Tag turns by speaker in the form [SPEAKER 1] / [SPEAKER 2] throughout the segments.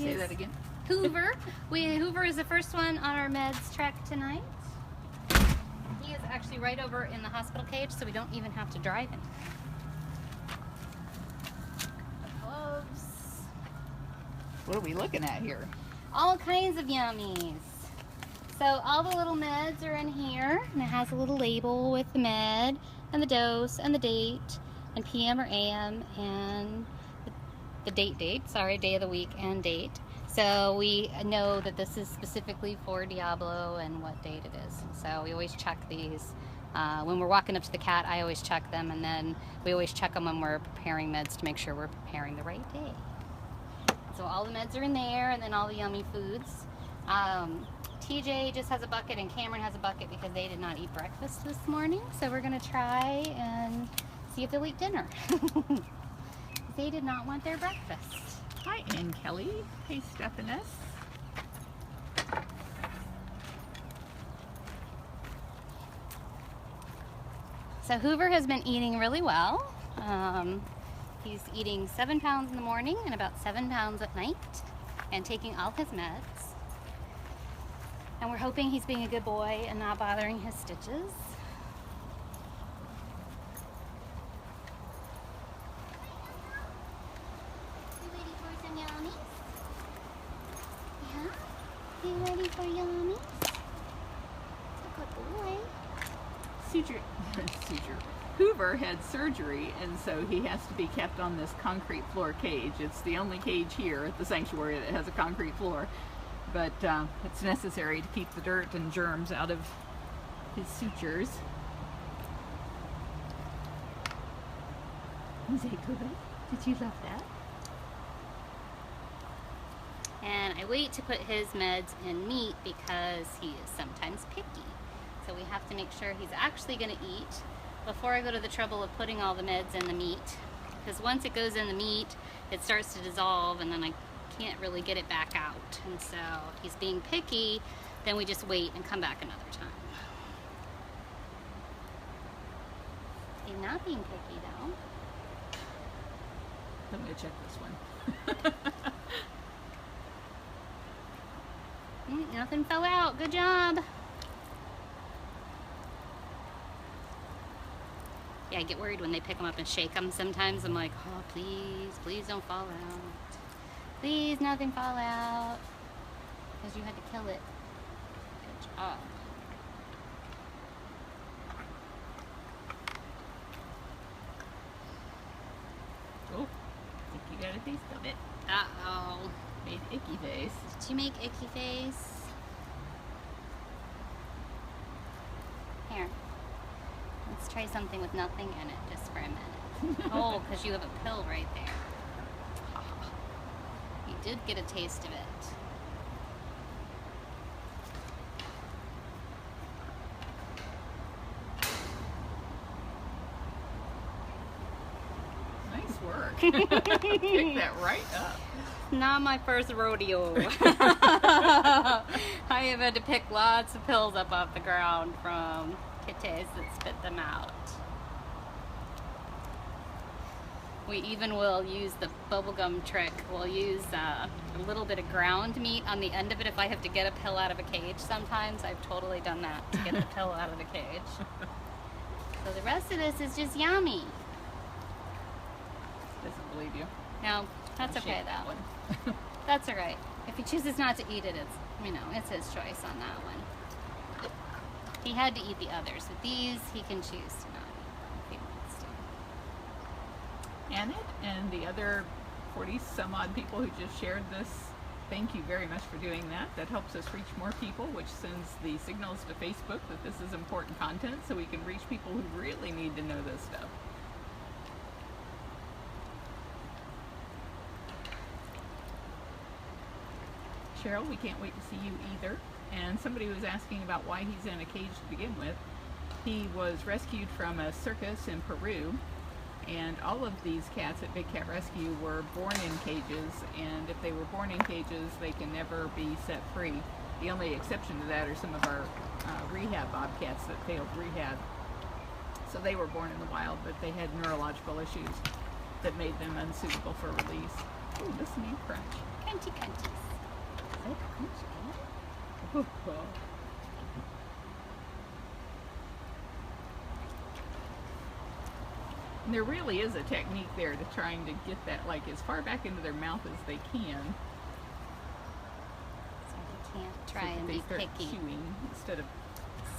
[SPEAKER 1] Say that again.
[SPEAKER 2] Hoover. Hoover is the first one on our meds trek tonight. He is actually right over in the hospital cage, so we don't even have to drive him. Gloves.
[SPEAKER 1] What are we looking at here?
[SPEAKER 2] All kinds of yummies. So all the little meds are in here, and it has a little label with the med and the dose and the date and PM or AM and the day of the week and date. So we know that this is specifically for Diablo and what date it is. So we always check these. When we're walking up to the cat, I always check them, and then we always check them when we're preparing meds to make sure we're preparing the right day. So all the meds are in there, and then all the yummy foods. TJ just has a bucket and Cameron has a bucket because they did not eat breakfast this morning. So we're gonna try and see if they'll eat dinner. They did not want their breakfast.
[SPEAKER 1] Hi, Ann Kelly. Hey, Stephanus.
[SPEAKER 2] So Hoover has been eating really well. He's eating 7 pounds in the morning and about 7 pounds at night and taking all his meds. And we're hoping he's being a good boy and not bothering his stitches. You ready for some yummies? Yeah? You ready for yummies? Good boy.
[SPEAKER 1] Hoover had surgery, and so he has to be kept on this concrete floor cage. It's the only cage here at the sanctuary that has a concrete floor. But it's necessary to keep the dirt and germs out of his sutures. Is it good? Did you love that?
[SPEAKER 2] And I wait to put his meds in meat because he is sometimes picky. So we have to make sure he's actually going to eat before I go to the trouble of putting all the meds in the meat. Because once it goes in the meat, it starts to dissolve, and then I can't really get it back out. And so if he's being picky, then we just wait and come back another time. He's not being picky though.
[SPEAKER 1] I'm going to check this one.
[SPEAKER 2] Nothing fell out. Good job. Yeah, I get worried when they pick them up and shake them sometimes. I'm like, oh, please, please don't fall out. Please, nothing fall out. Because you had to kill it. Good job.
[SPEAKER 1] Oh, I think you got a taste of it.
[SPEAKER 2] Uh-oh.
[SPEAKER 1] Made icky face.
[SPEAKER 2] Did you make icky face? Here. Let's try something with nothing in it just for a minute. Oh, because you have a pill right there. You did get a taste of it.
[SPEAKER 1] Nice work. Pick that right up.
[SPEAKER 2] Not my first rodeo. I have had to pick lots of pills up off the ground from kitties that spit them out. We even will use the bubblegum trick. We'll use a little bit of ground meat on the end of it if I have to get a pill out of a cage sometimes. I've totally done that to get the pill out of the cage. So the rest of this is just yummy.
[SPEAKER 1] Doesn't believe you.
[SPEAKER 2] No, that's okay though. That's alright. If he chooses not to eat it, it's his choice on that one. He had to eat the others. With these, he can choose to not eat if he wants to.
[SPEAKER 1] Annette and the other 40 some odd people who just shared this, thank you very much for doing that. That helps us reach more people, which sends the signals to Facebook that this is important content, so we can reach people who really need to know this stuff. Cheryl, we can't wait to see you either. And somebody was asking about why he's in a cage to begin with. He was rescued from a circus in Peru, and all of these cats at Big Cat Rescue were born in cages, and if they were born in cages, they can never be set free. The only exception to that are some of our rehab bobcats that failed rehab. So they were born in the wild, but they had neurological issues that made them unsuitable for release. Oh, listen to crunch.
[SPEAKER 2] Crunchy crunchies.
[SPEAKER 1] Oh, crunch. Oh, cool. And there really is a technique there to trying to get that like as far back into their mouth as they can.
[SPEAKER 2] So he can't try
[SPEAKER 1] so
[SPEAKER 2] and
[SPEAKER 1] they
[SPEAKER 2] be
[SPEAKER 1] start
[SPEAKER 2] picky.
[SPEAKER 1] chewing instead of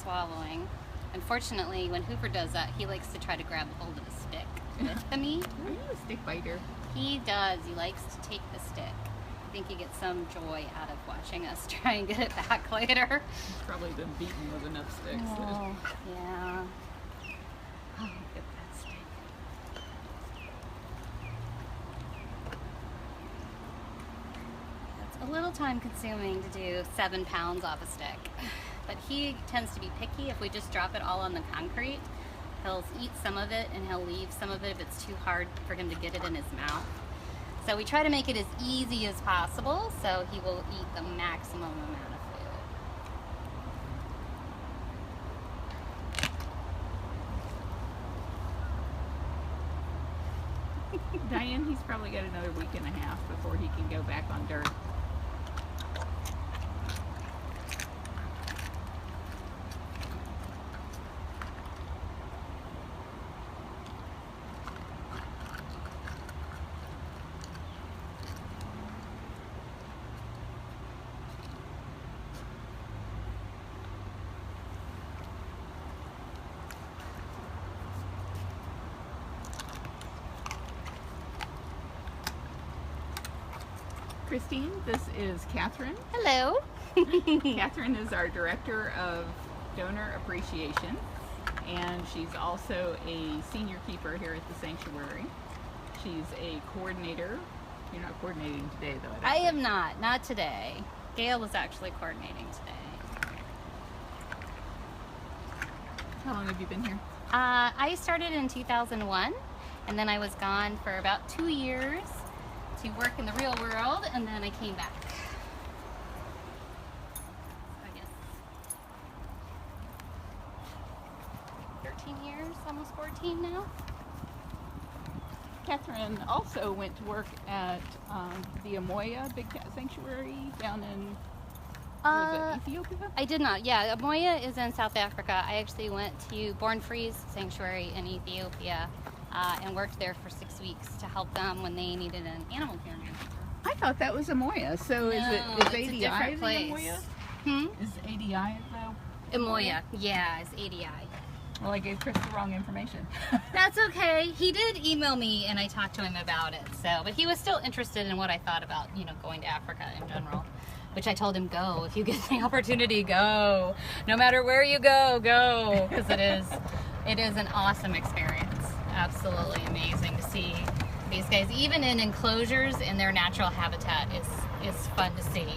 [SPEAKER 2] Swallowing. Unfortunately, when Hoover does that, he likes to try to grab a hold of a stick with the meat.
[SPEAKER 1] Are you a stick biter?
[SPEAKER 2] He does. He likes to take the stick. I think he gets some joy out of watching us try and get it back later.
[SPEAKER 1] He's probably been beaten with enough sticks.
[SPEAKER 2] Oh, yeah.
[SPEAKER 1] Oh, get that stick.
[SPEAKER 2] It's a little time consuming to do 7 pounds off a stick. But he tends to be picky. If we just drop it all on the concrete, he'll eat some of it and he'll leave some of it if it's too hard for him to get it in his mouth. So we try to make it as easy as possible so he will eat the maximum amount of food.
[SPEAKER 1] Diane, he's probably got another week and a half before he can go back on dirt. Christine, this is Kathryn.
[SPEAKER 2] Hello.
[SPEAKER 1] Kathryn is our Director of Donor Appreciation, and she's also a senior keeper here at the sanctuary. She's a coordinator. You're not coordinating today, though.
[SPEAKER 2] I am not today. Gail was actually coordinating today.
[SPEAKER 1] How long have you been here?
[SPEAKER 2] I started in 2001, and then I was gone for about 2 years to work in the real world, and then I came back. I guess 13 years, almost 14 now.
[SPEAKER 1] Kathryn also went to work at the Amoya Big Cat Sanctuary down in was it Ethiopia?
[SPEAKER 2] I did not. Yeah, Amoya is in South Africa. I actually went to Born Free's sanctuary in Ethiopia and worked there for 6 weeks to help them when they needed an animal care manager.
[SPEAKER 1] I thought that was Amoya. So
[SPEAKER 2] No,
[SPEAKER 1] is
[SPEAKER 2] it's a
[SPEAKER 1] ADI
[SPEAKER 2] different
[SPEAKER 1] the
[SPEAKER 2] place.
[SPEAKER 1] Amoya? Is ADI the
[SPEAKER 2] Amoya, yeah, it's ADI.
[SPEAKER 1] Well, I gave Chris the wrong information.
[SPEAKER 2] That's okay. He did email me and I talked to him about it. So, but he was still interested in what I thought about, going to Africa in general. Which I told him, go. If you get the opportunity, go. No matter where you go, go. Because it is an awesome experience. Absolutely amazing to see these guys, even in enclosures in their natural habitat, is fun to see.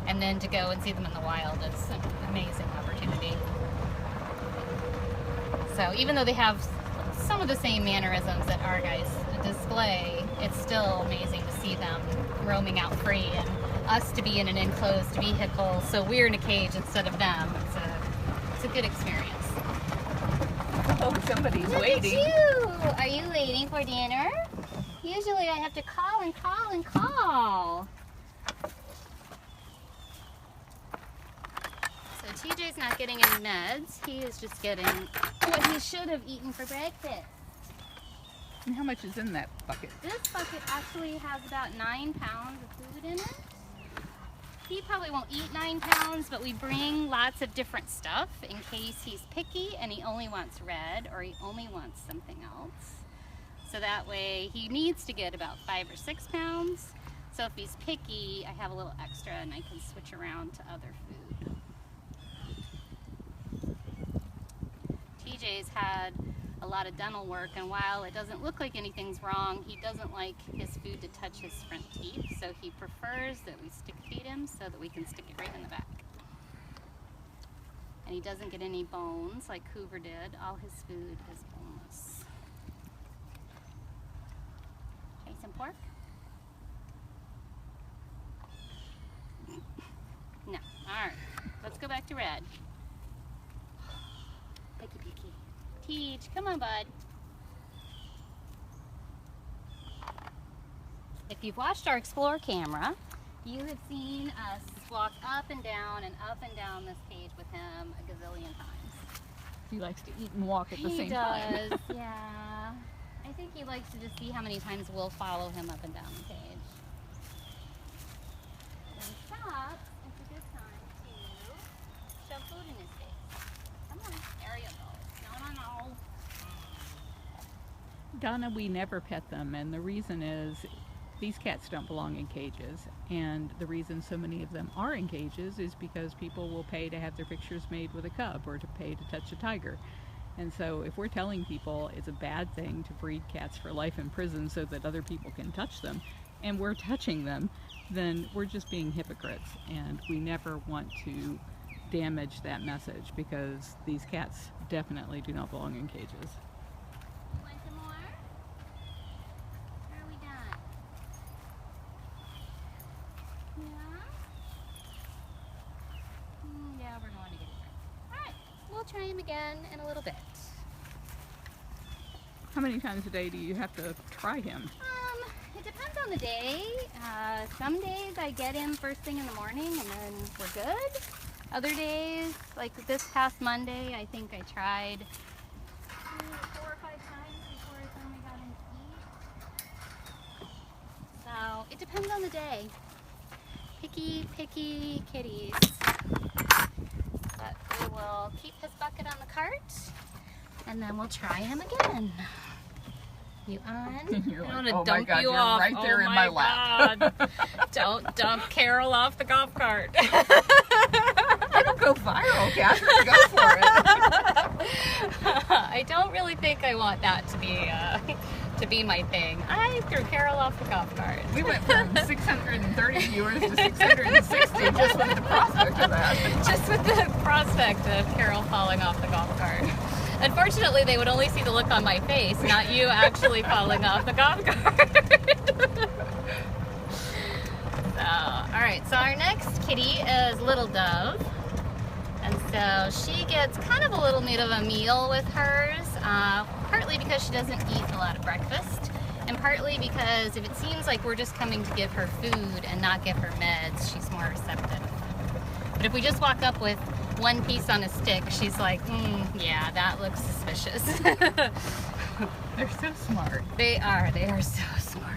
[SPEAKER 2] And then to go and see them in the wild is an amazing opportunity. So even though they have some of the same mannerisms that our guys display, it's still amazing to see them roaming out free and us to be in an enclosed vehicle, so we're in a cage instead of them. It's a good experience.
[SPEAKER 1] Oh, somebody's
[SPEAKER 2] Look
[SPEAKER 1] waiting.
[SPEAKER 2] At you. Are you waiting for dinner? Usually I have to call and call and call. So TJ's not getting any meds. He is just getting what he should have eaten for breakfast.
[SPEAKER 1] And how much is in that bucket?
[SPEAKER 2] This bucket actually has about 9 pounds of food in it. He probably won't eat 9 pounds, but we bring lots of different stuff in case he's picky and he only wants red or he only wants something else. So that way he needs to get about 5 or 6 pounds. So if he's picky, I have a little extra and I can switch around to other food. TJ's had a lot of dental work, and while it doesn't look like anything's wrong, he doesn't like his food to touch his front teeth, so he prefers that we stick feed him so that we can stick it right in the back. And he doesn't get any bones like Hoover did. All his food is boneless. Okay, some pork? No. Alright, let's go back to red. Picky, picky. Teach, come on, bud. if you've watched our Explore camera, you have seen us walk up and down this cage with him a gazillion times.
[SPEAKER 1] He likes to eat and walk at the same time.
[SPEAKER 2] He does, yeah. I think he likes to just see how many times we'll follow him up and down the cage. When he stops, it's a good time to shove food in his face. Come on, there you go. No.
[SPEAKER 1] Donna, we never pet them, and the reason is these cats don't belong in cages, and the reason so many of them are in cages is because people will pay to have their pictures made with a cub or to pay to touch a tiger. And so if we're telling people it's a bad thing to breed cats for life in prison so that other people can touch them, and we're touching them, then we're just being hypocrites, and we never want to damage that message, because these cats definitely do not belong in cages.
[SPEAKER 2] Want some more? Or are we done? Yeah? Yeah, we're going to get it. Alright, we'll try him again in a little bit.
[SPEAKER 1] How many times a day do you have to try him?
[SPEAKER 2] It depends on the day. Some days I get him first thing in the morning and then we're good. Other days, like this past Monday, I think I tried 4 or 5 times before I finally got him to eat. So it depends on the day. Picky kitties. But we will keep his bucket on the cart and then we'll try him again. You on?
[SPEAKER 1] You're
[SPEAKER 2] I
[SPEAKER 1] like,
[SPEAKER 2] want to
[SPEAKER 1] oh
[SPEAKER 2] dump
[SPEAKER 1] my God,
[SPEAKER 2] you
[SPEAKER 1] you're
[SPEAKER 2] off.
[SPEAKER 1] right there in my lap.
[SPEAKER 2] God. Don't dump Carol off the golf cart.
[SPEAKER 1] It'll go viral, Kathryn. Go for it.
[SPEAKER 2] I don't really think I want that to be my thing. I threw Carol off the golf cart.
[SPEAKER 1] We went from 630 viewers to 660 just with the prospect of that.
[SPEAKER 2] Just with the prospect of Carol falling off the golf cart. Unfortunately, they would only see the look on my face, not you actually falling off the golf cart. Alright, so our next kitty is Little Dove. And so she gets kind of a little bit of a meal with hers, partly because she doesn't eat a lot of breakfast, and partly because if it seems like we're just coming to give her food and not give her meds, she's more receptive. But if we just walk up with one piece on a stick, she's like, yeah, that looks suspicious.
[SPEAKER 1] They're so smart.
[SPEAKER 2] They are so smart.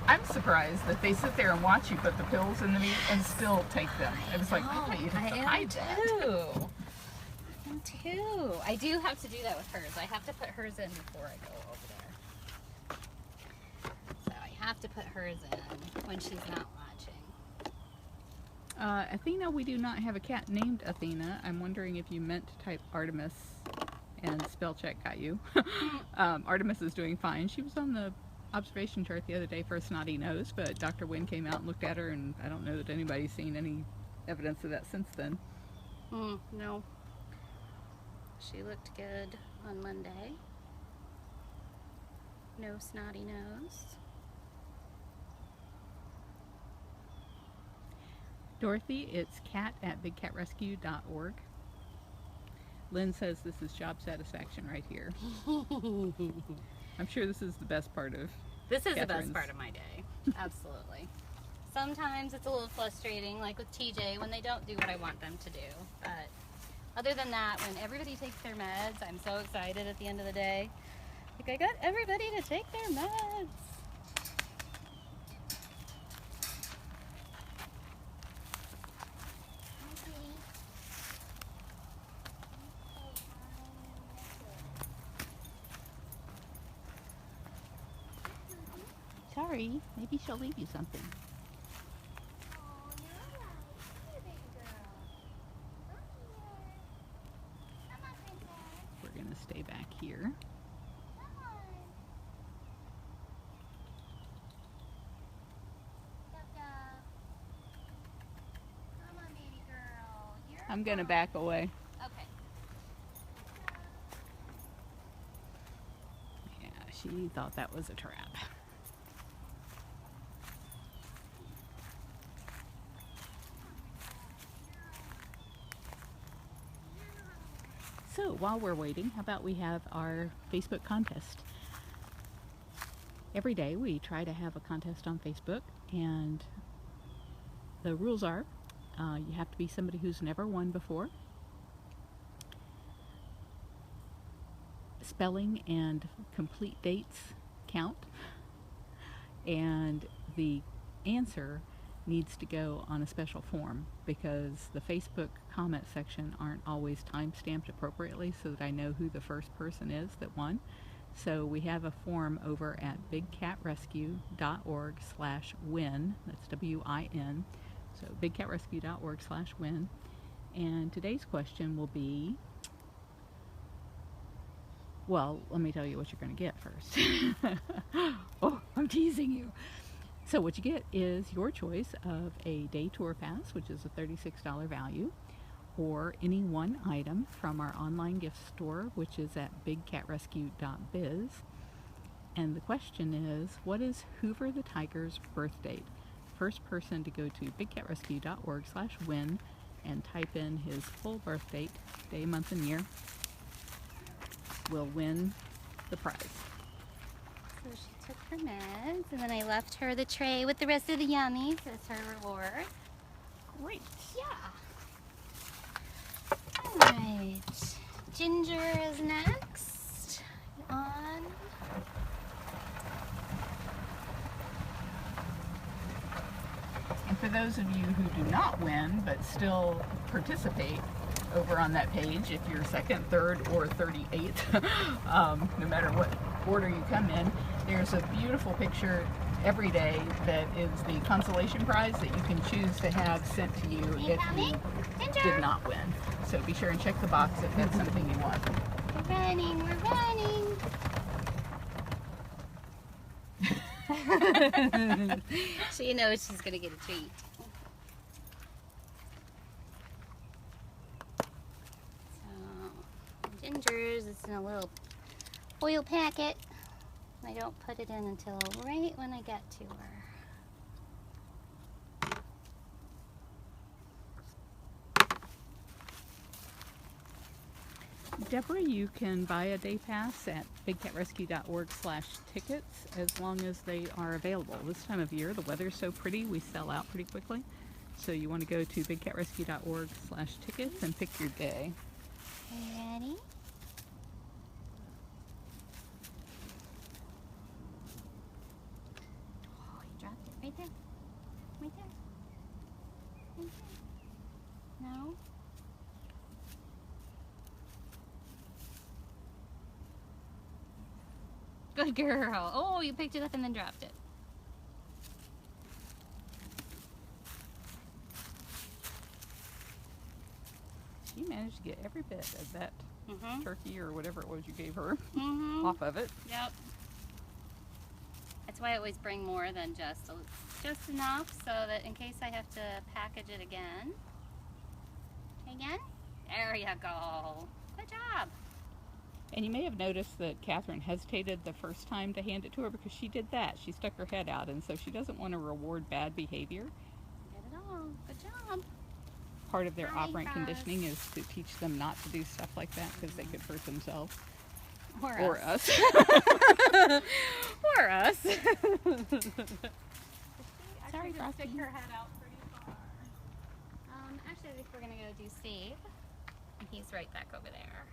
[SPEAKER 1] I'm surprised that they sit there and watch you put the pills in the meat and still take them. It was like,
[SPEAKER 2] I am too. I do have to do that with hers. I have to put hers in before I go over there. So I have to put hers in when she's not watching.
[SPEAKER 1] Athena, we do not have a cat named Athena. I'm wondering if you meant to type Artemis and spell check got you. Artemis is doing fine. She was on the observation chart the other day for a snotty nose, but Dr. Wynn came out and looked at her, and I don't know that anybody's seen any evidence of that since then.
[SPEAKER 2] No. She looked good on Monday. No snotty nose.
[SPEAKER 1] Dorothy, it's cat@bigcatrescue.org. Lynn says this is job satisfaction right here. I'm sure this is the best part of
[SPEAKER 2] This is
[SPEAKER 1] Kathryn's.
[SPEAKER 2] the best part of my day. Absolutely. Sometimes it's a little frustrating, like with TJ, when they don't do what I want them to do. But other than that, when everybody takes their meds, I'm so excited at the end of the day. Like, I got everybody to take their meds.
[SPEAKER 1] Sorry, maybe she'll leave you something. We're going to stay back here. I'm going to back away.
[SPEAKER 2] Okay.
[SPEAKER 1] Yeah, she thought that was a trap. So while we're waiting, how about we have our Facebook contest? Every day we try to have a contest on Facebook, and the rules are you have to be somebody who's never won before. Spelling and complete dates count, and the answer needs to go on a special form because the Facebook comment section aren't always time-stamped appropriately so that I know who the first person is that won. So we have a form over at bigcatrescue.org/win. That's W-I-N. So bigcatrescue.org/win. And today's question will be, well, let me tell you what you're going to get first. Oh, I'm teasing you. So what you get is your choice of a day tour pass, which is a $36 value, or any one item from our online gift store, which is at bigcatrescue.biz. And the question is, what is Hoover the Tiger's birth date? First person to go to bigcatrescue.org/win and type in his full birth date, day, month, and year, will win the prize.
[SPEAKER 2] So she took her meds, and then I left her the tray with the rest of the yummies as her reward.
[SPEAKER 1] Great.
[SPEAKER 2] Yeah. Alright. Ginger is next. On.
[SPEAKER 1] And for those of you who do not win but still participate over on that page, if you're second, third, or 38th, no matter what order you come in, there's a beautiful picture every day that is the consolation prize that you can choose to have sent to you if you did not win. So be sure and check the box if that's something you want.
[SPEAKER 2] We're running, we're running. She knows she's gonna get a treat. So, Ginger's is in a little foil packet. I don't put it in until right when I get to her.
[SPEAKER 1] Deborah, you can buy a day pass at bigcatrescue.org/tickets as long as they are available. This time of year, the weather's so pretty, we sell out pretty quickly. So you want to go to bigcatrescue.org/tickets and pick your day.
[SPEAKER 2] Ready? Oh, you dropped it right there. Right there. Right there. No? Good girl. Oh, you picked it up and then dropped it.
[SPEAKER 1] She managed to get every bit of that
[SPEAKER 2] Mm-hmm.
[SPEAKER 1] turkey or whatever it was you gave her
[SPEAKER 2] Mm-hmm.
[SPEAKER 1] off of it.
[SPEAKER 2] Yep. That's why I always bring more than just enough so that in case I have to package it again. Again? There you go. Good job.
[SPEAKER 1] And you may have noticed that Kathryn hesitated the first time to hand it to her because she did that. She stuck her head out, and so she doesn't want to reward bad behavior.
[SPEAKER 2] Did it all. Good job.
[SPEAKER 1] Part of their
[SPEAKER 2] Hi,
[SPEAKER 1] operant
[SPEAKER 2] Ross.
[SPEAKER 1] conditioning is to teach them not to do stuff like that because they could hurt themselves.
[SPEAKER 2] Or us.
[SPEAKER 1] Or us.
[SPEAKER 2] Sorry,
[SPEAKER 1] Frosty.
[SPEAKER 2] stick her head out pretty far. Actually, I think we're gonna go do Steve. And he's right back over there.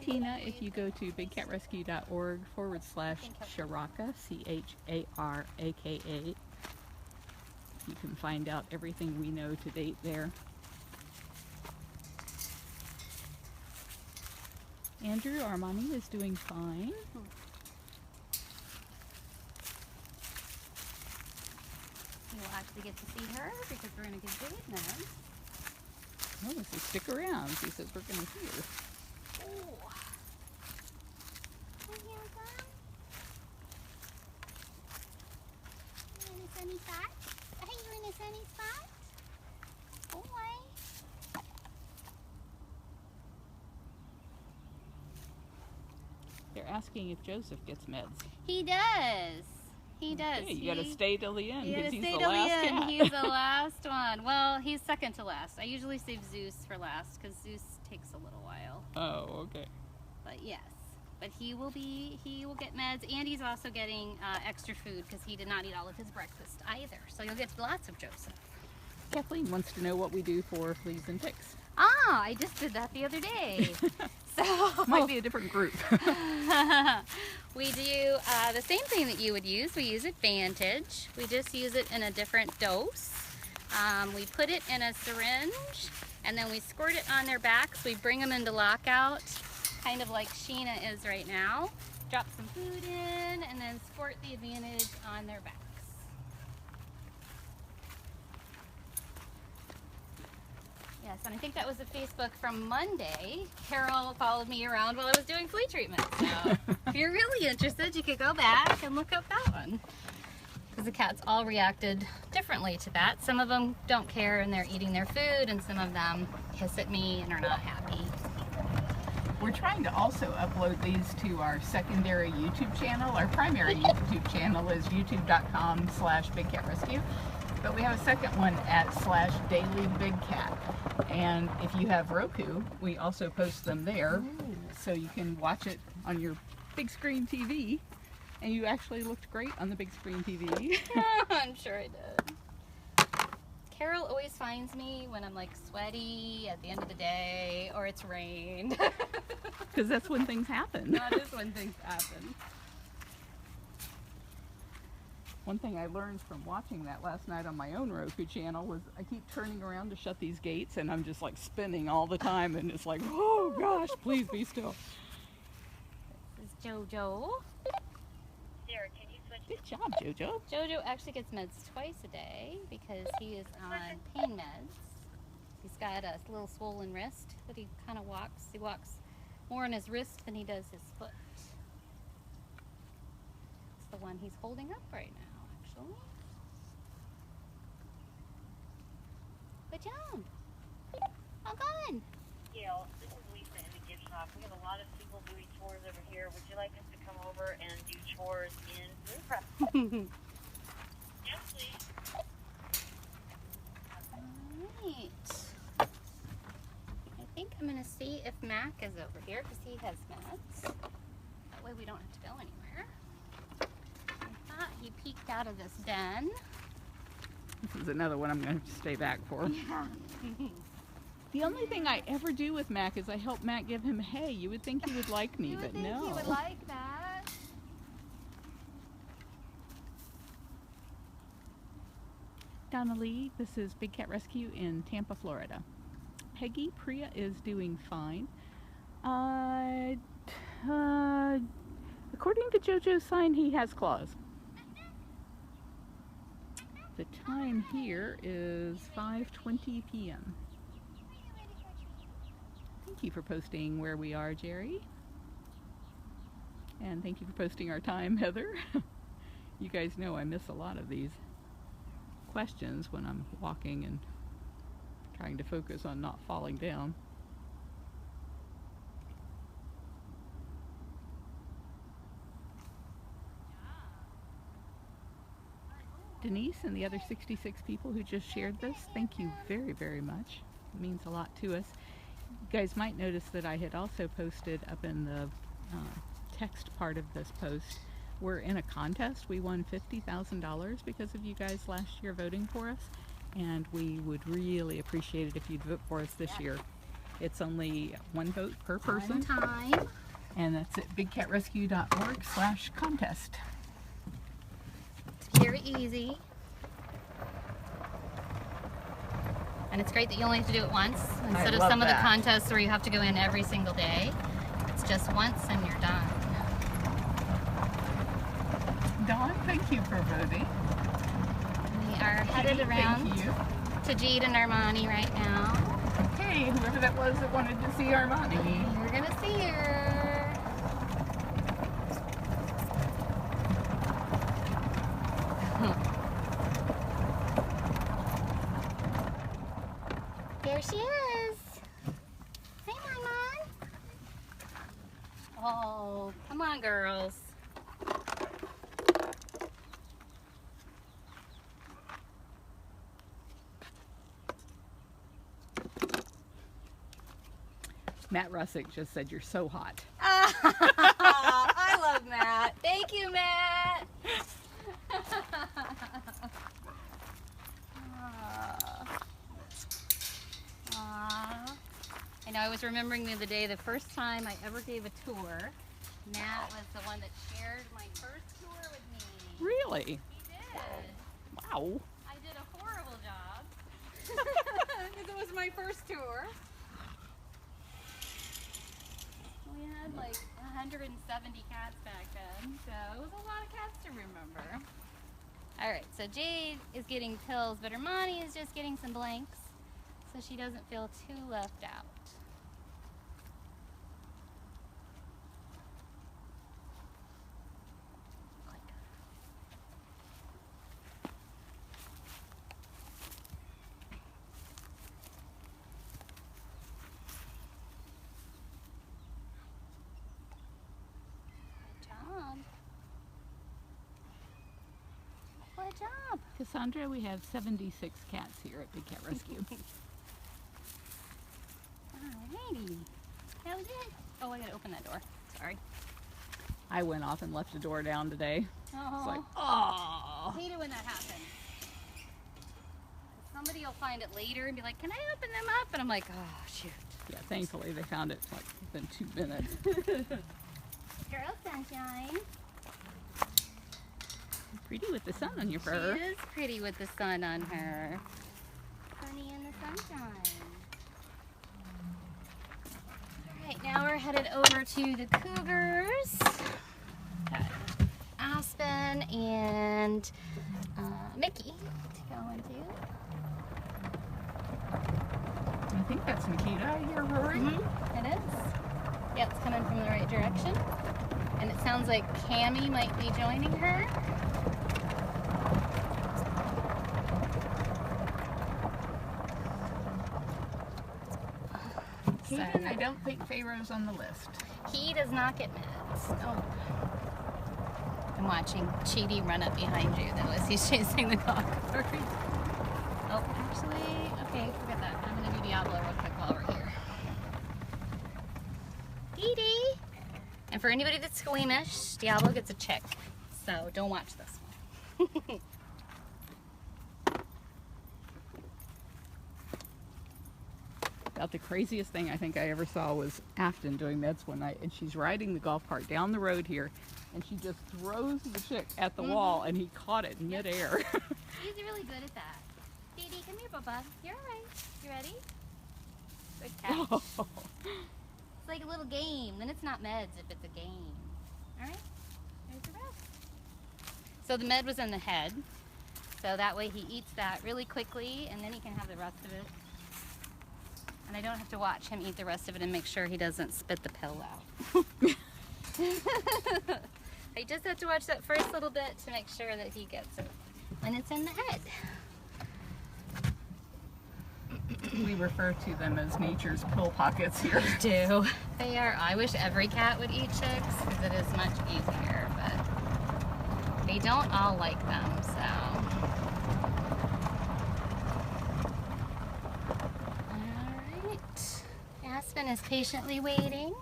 [SPEAKER 1] Tina, if you go to bigcatrescue.org/Sharaka, CHARAKA, you can find out everything we know to date there. Andrew Armani is doing fine.
[SPEAKER 2] You'll actually get to see her because we're gonna give Dave meds.
[SPEAKER 1] Oh, so stick around. He says we're going to see her.
[SPEAKER 2] Oh. Hi, handsome. You in a sunny spot? Are you in a sunny spot? Boy.
[SPEAKER 1] They're asking if Joseph gets meds.
[SPEAKER 2] He does. He does.
[SPEAKER 1] Okay, you gotta stay till the end
[SPEAKER 2] You
[SPEAKER 1] because
[SPEAKER 2] gotta
[SPEAKER 1] he's
[SPEAKER 2] stay
[SPEAKER 1] the
[SPEAKER 2] till the
[SPEAKER 1] last
[SPEAKER 2] end.
[SPEAKER 1] cat.
[SPEAKER 2] He's the last one. Well, he's second to last. I usually save Zeus for last because Zeus takes a little while.
[SPEAKER 1] Oh, okay.
[SPEAKER 2] But yes, but he will get meds, and he's also getting extra food because he did not eat all of his breakfast either. So you'll get lots of Joseph.
[SPEAKER 1] Kathleen wants to know what we do for fleas and ticks.
[SPEAKER 2] Ah, I just did that the other day. So
[SPEAKER 1] Might be a different group.
[SPEAKER 2] we do the same thing that you would use. We use Advantage. We just use it in a different dose. We put it in a syringe and then we squirt it on their backs. We bring them into lockout, kind of like Sheena is right now. Drop some food in and then squirt the Advantage on their backs. Yes, and I think that was a Facebook from Monday. Carol followed me around while I was doing flea treatment. So if you're really interested, you could go back and look up that one. Because the cats all reacted differently to that. Some of them don't care and they're eating their food, and some of them hiss at me and are not happy.
[SPEAKER 1] We're trying to also upload these to our secondary YouTube channel. Our primary YouTube channel is youtube.com/BigCatRescue. But we have a second one at /DailyBigCat. And if you have Roku, we also post them there.
[SPEAKER 2] Ooh.
[SPEAKER 1] So you can watch it on your big screen TV. And you actually looked great on the big screen TV.
[SPEAKER 2] I'm sure I did. Carol always finds me when I'm like sweaty at the end of the day or it's rained.
[SPEAKER 1] Because that's when things happen.
[SPEAKER 2] That is when things happen.
[SPEAKER 1] One thing I learned from watching that last night on my own Roku channel was I keep turning around to shut these gates and I'm just like spinning all the time, and it's like, oh gosh, please be still.
[SPEAKER 2] This is Jojo.
[SPEAKER 3] Sarah, can you switch?
[SPEAKER 1] Good job, Jojo.
[SPEAKER 2] Jojo actually gets meds twice a day because he is on pain meds. He's got a little swollen wrist that he kind of walks. He walks more on his wrist than he does his foot. It's the one he's holding up right now, actually. Good job. All gone.
[SPEAKER 3] Gail, this is Lisa in the gift shop. We have a lot of people doing chores over here. Would you like us to come over and do chores in food prep? Yes, please.
[SPEAKER 2] Alright. I think I'm going to see if Mac is over here because he has meds. That way we don't have to go anywhere. I thought he peeked out of this den.
[SPEAKER 1] This is another one I'm going to have to stay back for.
[SPEAKER 2] Yeah.
[SPEAKER 1] The only thing I ever do with Mac is I help Mac give him hay. You would think he would like me,
[SPEAKER 2] You would
[SPEAKER 1] but
[SPEAKER 2] think
[SPEAKER 1] no.
[SPEAKER 2] he would like that.
[SPEAKER 1] Donna Lee, this is Big Cat Rescue in Tampa, Florida. Peggy Priya is doing fine. According to Jojo's sign, he has claws. The time here is 5:20 p.m. Thank you for posting where we are, Jerry. And thank you for posting our time, Heather. You guys know I miss a lot of these questions when I'm walking and trying to focus on not falling down. Denise and the other 66 people who just shared this, thank you very, very much. It means a lot to us. You guys might notice that I had also posted up in the text part of this post, we're in a contest. We won $50,000 because of you guys last year voting for us, and we would really appreciate it if you'd vote for us this year. It's only one vote per person,
[SPEAKER 2] One time.
[SPEAKER 1] and that's at bigcatrescue.org/contest.
[SPEAKER 2] It's very easy. And it's great that you only have to do it once instead of
[SPEAKER 1] love
[SPEAKER 2] some of the
[SPEAKER 1] that.
[SPEAKER 2] contests where you have to go in every single day. It's just once and you're done.
[SPEAKER 1] Dawn, thank you for voting.
[SPEAKER 2] We are headed around
[SPEAKER 1] Thank you.
[SPEAKER 2] to Jeed and Armani right now.
[SPEAKER 1] Okay, whoever that was that wanted to see Armani.
[SPEAKER 2] We're gonna see her. There she is. Hey, Mama. Oh, come on, girls.
[SPEAKER 1] Matt Russick just said you're so hot.
[SPEAKER 2] I love Matt. Thank you, Matt. Aww. I know, I was remembering the other day, the first time I ever gave a tour, Matt was the one that shared my first tour with me.
[SPEAKER 1] Really?
[SPEAKER 2] He did.
[SPEAKER 1] Wow.
[SPEAKER 2] I did a horrible job. Because it was my first tour. We had like 170 cats back then, so it was a lot of cats to remember. Alright, so Jade is getting pills, but her mommy is just getting some blanks, so she doesn't feel too left out. Good job.
[SPEAKER 1] Cassandra, we have 76 cats here at Big Cat Rescue.
[SPEAKER 2] Alrighty. That was it. Oh, I gotta open that door. Sorry.
[SPEAKER 1] I went off and left the door down today.
[SPEAKER 2] Oh.
[SPEAKER 1] It's like, oh.
[SPEAKER 2] I hate it when that happens. Somebody will find it later and be like, can I open them up? And I'm like, oh, shoot.
[SPEAKER 1] Yeah, thankfully they found it like within 2 minutes.
[SPEAKER 2] Girl Sunshine.
[SPEAKER 1] Pretty with the sun on your fur.
[SPEAKER 2] She is pretty with the sun on her. Sunny in the sunshine. Alright, now we're headed over to the Cougars. Got Aspen and Mickey to go into.
[SPEAKER 1] I think that's Nikita I hear roaring.
[SPEAKER 2] It is. Yep, it's coming from the right direction. And it sounds like Cammie might be joining her.
[SPEAKER 1] Keegan, I don't think Pharaoh's on the list.
[SPEAKER 2] He does not get meds. No. I'm watching Chidi run up behind you though as he's chasing the cockroach. Oh, actually, okay, forget that. I'm gonna do Diablo real quick while we're here. Dee Dee! And for anybody that's squeamish, Diablo gets a chick. So don't watch this one.
[SPEAKER 1] About the craziest thing I think I ever saw was Afton doing meds one night, and she's riding the golf cart down the road here, and she just throws the chick at the wall, and he caught it in midair.
[SPEAKER 2] He's really good at that. Dee Dee, come here, Bubba. You're alright. You ready? Good catch.
[SPEAKER 1] Oh.
[SPEAKER 2] It's like a little game. Then it's not meds if it's a game. Alright? There's the rest. So the med was in the head. So that way he eats that really quickly, and then he can have the rest of it. And I don't have to watch him eat the rest of it and make sure he doesn't spit the pill out. I just have to watch that first little bit to make sure that he gets it. And it's in the head.
[SPEAKER 1] We refer to them as nature's pill pockets here.
[SPEAKER 2] Do. They are. I wish every cat would eat chicks because it is much easier, but they don't all like them, so. Alright. Aspen is patiently waiting.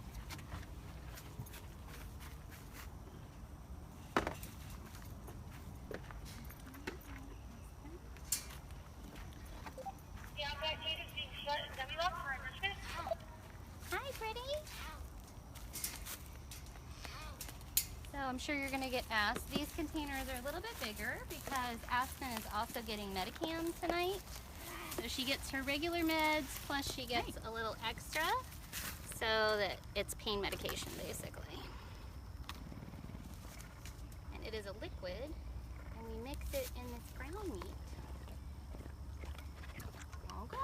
[SPEAKER 2] Hi, pretty. So I'm sure you're going to get asked. These containers are a little bit bigger because Aspen is also getting Medicam tonight. So she gets her regular meds, plus she gets a little extra so that it's pain medication basically. And it is a liquid, and we mix it in this ground meat. All gone.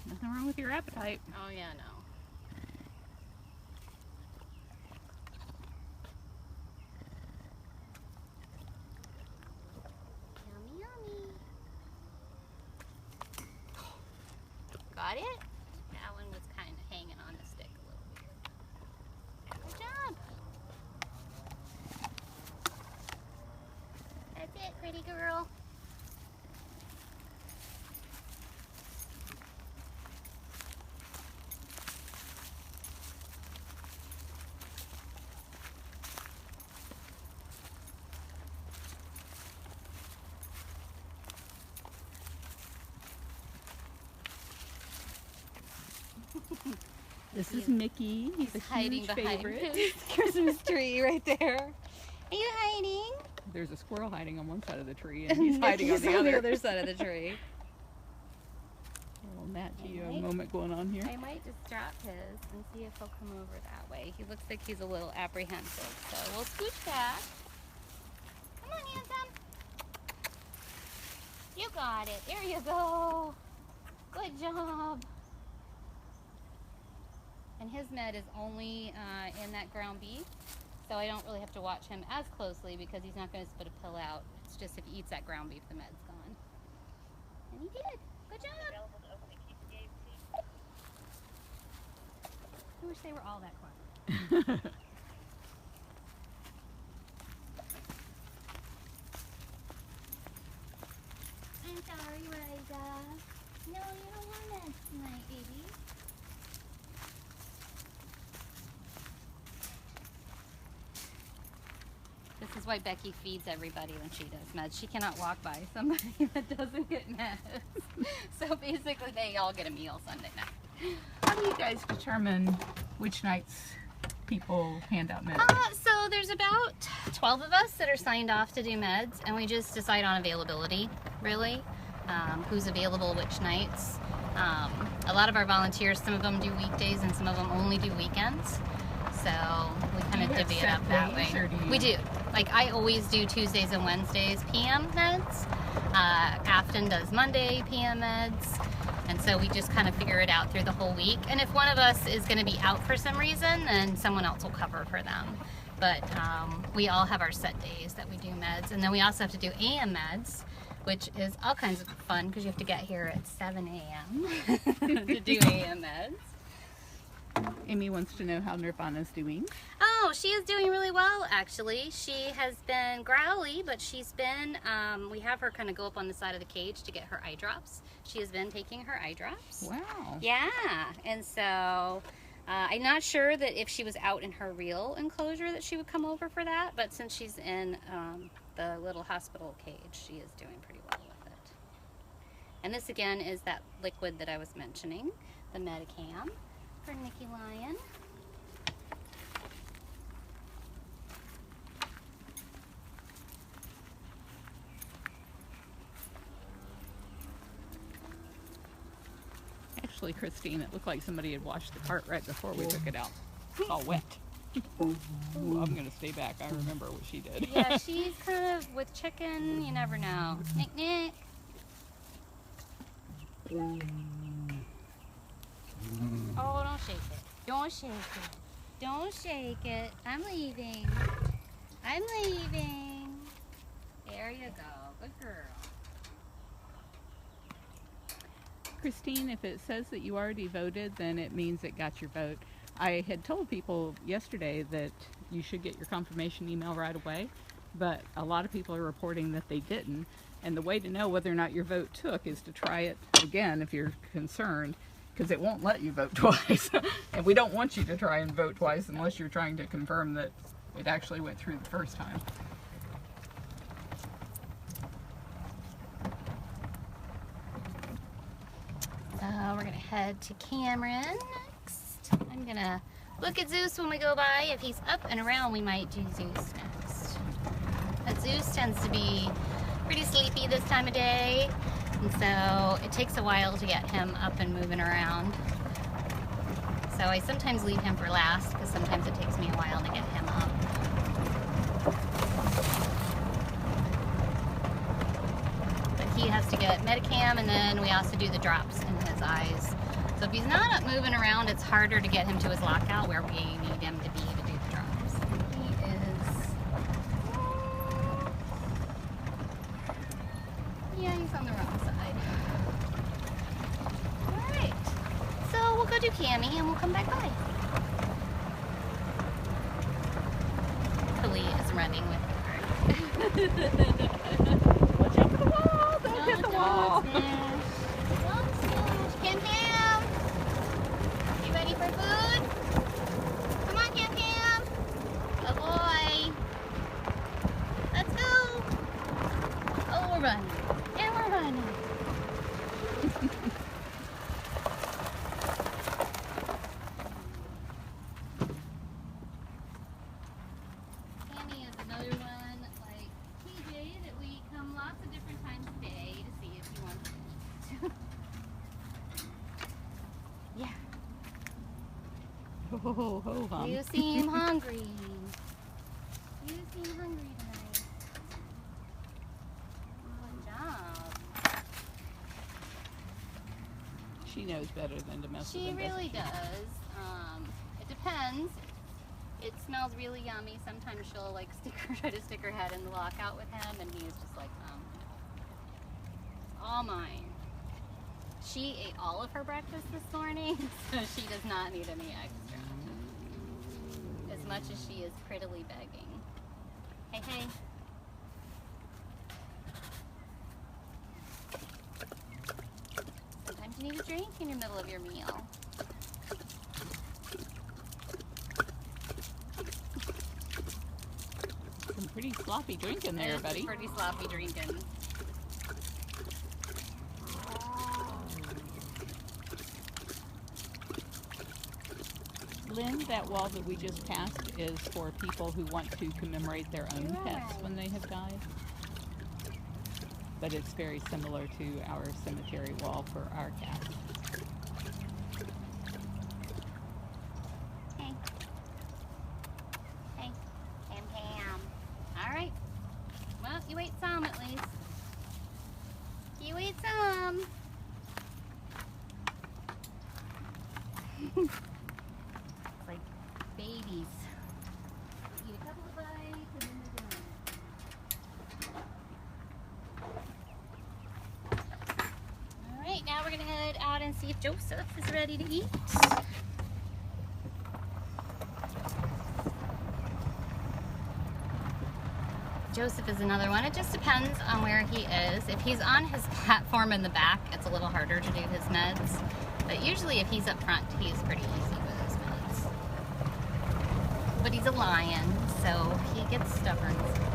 [SPEAKER 1] Nothing wrong with your appetite.
[SPEAKER 2] Oh yeah, no. Yummy, yummy. Got it? That one was kind of hanging on the stick a little weird. Good job. That's it, pretty girl.
[SPEAKER 1] This is Mickey. He's a
[SPEAKER 2] hiding
[SPEAKER 1] huge
[SPEAKER 2] behind
[SPEAKER 1] favorite.
[SPEAKER 2] his Christmas tree right there. Are you hiding?
[SPEAKER 1] There's a squirrel hiding on one side of the tree, and he's hiding on
[SPEAKER 2] Mickey's
[SPEAKER 1] the other.
[SPEAKER 2] side of the tree.
[SPEAKER 1] Well, Nat, do you have a moment going on here?
[SPEAKER 2] I might just drop his and see if he'll come over that way. He looks like he's a little apprehensive, so we'll scooch back. Come on, handsome. You got it. There you go. Good job. And his med is only in that ground beef, so I don't really have to watch him as closely because he's not going to spit a pill out. It's just if he eats that ground beef, the med's gone. And he did. Good job. I wish they were all that quiet. I'm sorry, Riza. No, you don't want meds tonight, baby. This is why Becky feeds everybody when she does meds. She cannot walk by somebody that doesn't get meds. So basically they all get a meal Sunday night.
[SPEAKER 1] How do you guys determine which nights people hand out meds?
[SPEAKER 2] So there's about 12 of us that are signed off to do meds, and we just decide on availability, really. Who's available which nights. A lot of our volunteers, some of them do weekdays and some of them only do weekends. So we kind of divvy it up that way. We do. Like I always do Tuesdays and Wednesdays PM meds. Afton does Monday PM meds. And so we just kind of figure it out through the whole week. And if one of us is going to be out for some reason, then someone else will cover for them. But we all have our set days that we do meds. And then we also have to do AM meds, which is all kinds of fun because you have to get here at 7 a.m. to do AM meds.
[SPEAKER 1] Amy wants to know how Nirvana's doing.
[SPEAKER 2] Oh, she is doing really well, actually. She has been growly, but she's been, we have her kind of go up on the side of the cage to get her eye drops. She has been taking her eye drops.
[SPEAKER 1] Wow.
[SPEAKER 2] Yeah, and so I'm not sure that if she was out in her real enclosure that she would come over for that, but since she's in the little hospital cage, she is doing pretty well with it. And this again is that liquid that I was mentioning, the Medicam for Nikki Lion.
[SPEAKER 1] Actually, Christine, it looked like somebody had washed the cart right before we took it out. It's all wet. Ooh, I'm going to stay back. I remember what she did.
[SPEAKER 2] Yeah, she's kind of, with chicken, you never know. Nick, Nick. Oh, don't shake it. Don't shake it. Don't shake it. I'm leaving. I'm leaving. There you go. Good girl.
[SPEAKER 1] Christine, if it says that you already voted, then it means it got your vote. I had told people yesterday that you should get your confirmation email right away, but a lot of people are reporting that they didn't. And the way to know whether or not your vote took is to try it again if you're concerned, because it won't let you vote twice. And we don't want you to try and vote twice unless you're trying to confirm that it actually went through the first time.
[SPEAKER 2] So we're gonna head to Cameron next. I'm gonna look at Zeus when we go by. If he's up and around, we might do Zeus next. But Zeus tends to be pretty sleepy this time of day, and so it takes a while to get him up and moving around. So I sometimes leave him for last because sometimes it takes me a while to get him up. But he has to get Medicam, and then we also do the drops in his eyes. So if he's not up moving around, it's harder to get him to his lockout where we need him to be to do the drops. He is... Yeah, he's on the wrong side. Alright. So we'll go do Cammy and we'll come back by. Khalid is running with her.
[SPEAKER 1] Watch out for the wall! Don't hit the wall!
[SPEAKER 2] Don't smash. Cam Cam! You ready for food? Come on, Cam Cam! Good boy! Let's go! Oh, we're running. And we're running.
[SPEAKER 1] ho ho hum.
[SPEAKER 2] You seem hungry. You seem hungry tonight. Good job.
[SPEAKER 1] She knows better than to mess with
[SPEAKER 2] She
[SPEAKER 1] him.
[SPEAKER 2] really
[SPEAKER 1] doesn't
[SPEAKER 2] does. It depends. It smells really yummy. Sometimes she'll like try to stick her head in the lockout with him, and he's just like, all mine. She ate all of her breakfast this morning, so she does not need any extra. As much as she is prettily begging. Hey, hey. Sometimes you need a drink in the middle of your meal.
[SPEAKER 1] Some pretty sloppy drinking there,
[SPEAKER 2] It's
[SPEAKER 1] buddy.
[SPEAKER 2] pretty sloppy drinking.
[SPEAKER 1] Lynn, that wall that we just passed is for people who want to commemorate their own pets when they have died. But it's very similar to our cemetery wall for our cats.
[SPEAKER 2] Hey. Hey. Pam Pam. Alright. Well, you ate some at least. You ate some. It's like babies. Eat a couple of bites and then they're done. Alright, now we're going to head out and see if Joseph is ready to eat. Joseph is another one. It just depends on where he is. If he's on his platform in the back, it's a little harder to do his meds. But usually if he's up front, he's pretty easy with his meds. But he's a lion, so he gets stubborn sometimes.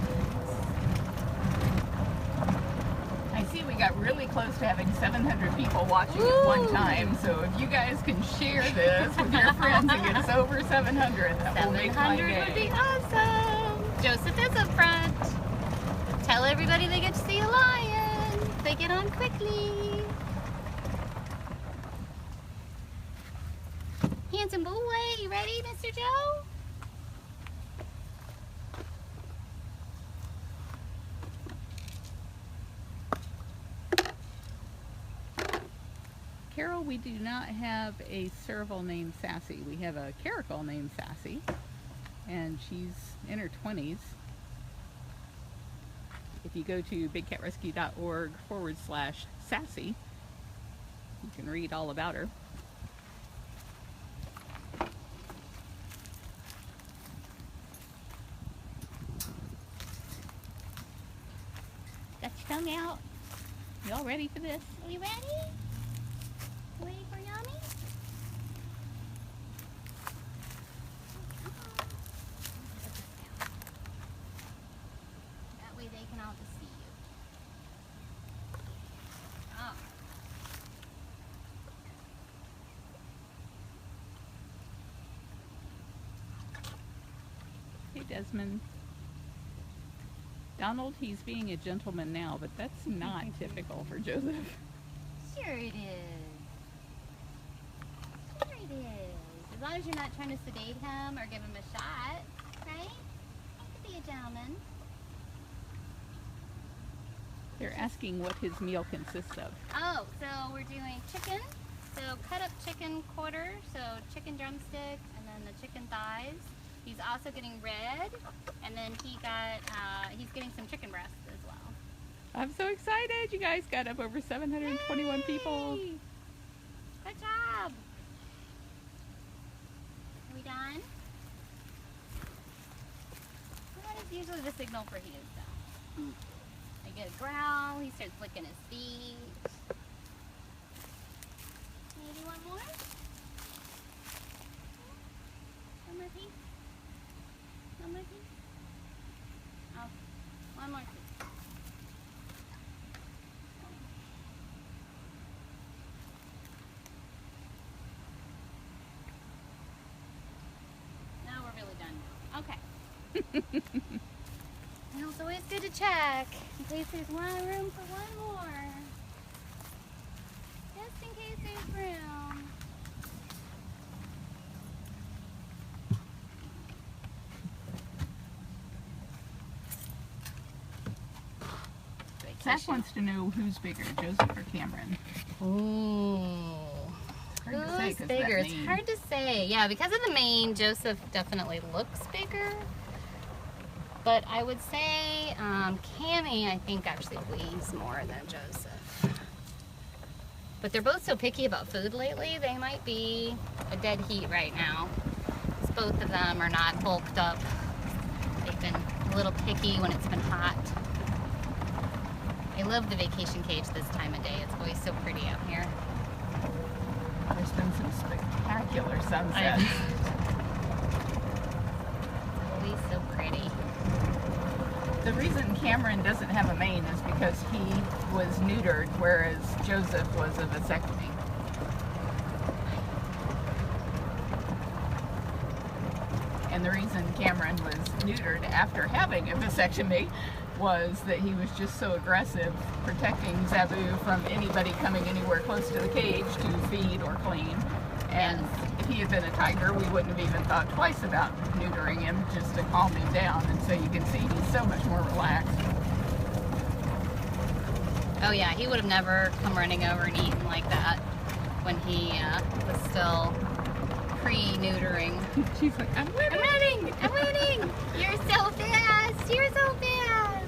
[SPEAKER 1] I see we got really close to having 700 people watching at one time, so if you guys can share this with your friends and get us over 700, that will make my
[SPEAKER 2] 700 would be
[SPEAKER 1] day.
[SPEAKER 2] awesome. Joseph is up front. Tell everybody they get to see a lion. They get on quickly. Handsome boy, you ready, Mr. Joe?
[SPEAKER 1] Carol, we do not have a serval named Sassy. We have a caracal named Sassy, and she's in her 20s. If you go to bigcatrescue.org/Sassy, you can read all about her. Got your tongue out? Y'all ready for this?
[SPEAKER 2] Are you ready? Waiting for Yummy? That way they can all just see you. Oh.
[SPEAKER 1] Hey, Desmond. Donald, he's being a gentleman now, but that's not typical for Joseph.
[SPEAKER 2] Sure it is. Sure it is. As long as you're not trying to sedate him or give him a shot, right? He could be a gentleman.
[SPEAKER 1] They're asking what his meal consists of.
[SPEAKER 2] Oh, so we're doing chicken. So cut up chicken quarters, so chicken drumsticks, and then the chicken thighs. He's also getting red, and then he's getting some chicken breast as well.
[SPEAKER 1] I'm so excited. You guys got up over 721 people.
[SPEAKER 2] Yay! Good job. Are we done? That is usually the signal for he is done. I get a growl, he starts licking his feet. Maybe one more? One more piece? One more piece? Oh, one more piece. Now we're really done. Okay. And it's always good to check in case there's room for one more. Just in case there's room.
[SPEAKER 1] Zach wants to know who's bigger, Joseph or Cameron.
[SPEAKER 2] Ooh.
[SPEAKER 1] Hard to say,
[SPEAKER 2] Who's
[SPEAKER 1] 'cause
[SPEAKER 2] bigger?
[SPEAKER 1] that
[SPEAKER 2] It's
[SPEAKER 1] mane.
[SPEAKER 2] hard to say. Yeah, because of the mane, Joseph definitely looks bigger. But I would say Cammy, I think, actually weighs more than Joseph. But they're both so picky about food lately, they might be a dead heat right now. 'Cause both of them are not bulked up. They've been a little picky when it's been hot. I love the vacation cage this time of day. It's always so pretty out here.
[SPEAKER 1] There's been some spectacular sunsets.
[SPEAKER 2] It's always so pretty.
[SPEAKER 1] The reason Cameron doesn't have a mane is because he was neutered, whereas Joseph was a vasectomy. And the reason Cameron was neutered after having a vasectomy was that he was just so aggressive protecting Zabu from anybody coming anywhere close to the cage to feed or clean. And if he had been a tiger, we wouldn't have even thought twice about neutering him, just to calm him down. And so you can see he's so much more relaxed.
[SPEAKER 2] Oh yeah, he would have never come running over and eaten like that when he was still pre-neutering.
[SPEAKER 1] She's like, I'm winning!
[SPEAKER 2] I'm winning! I'm winning! You're so fast! You're so fast!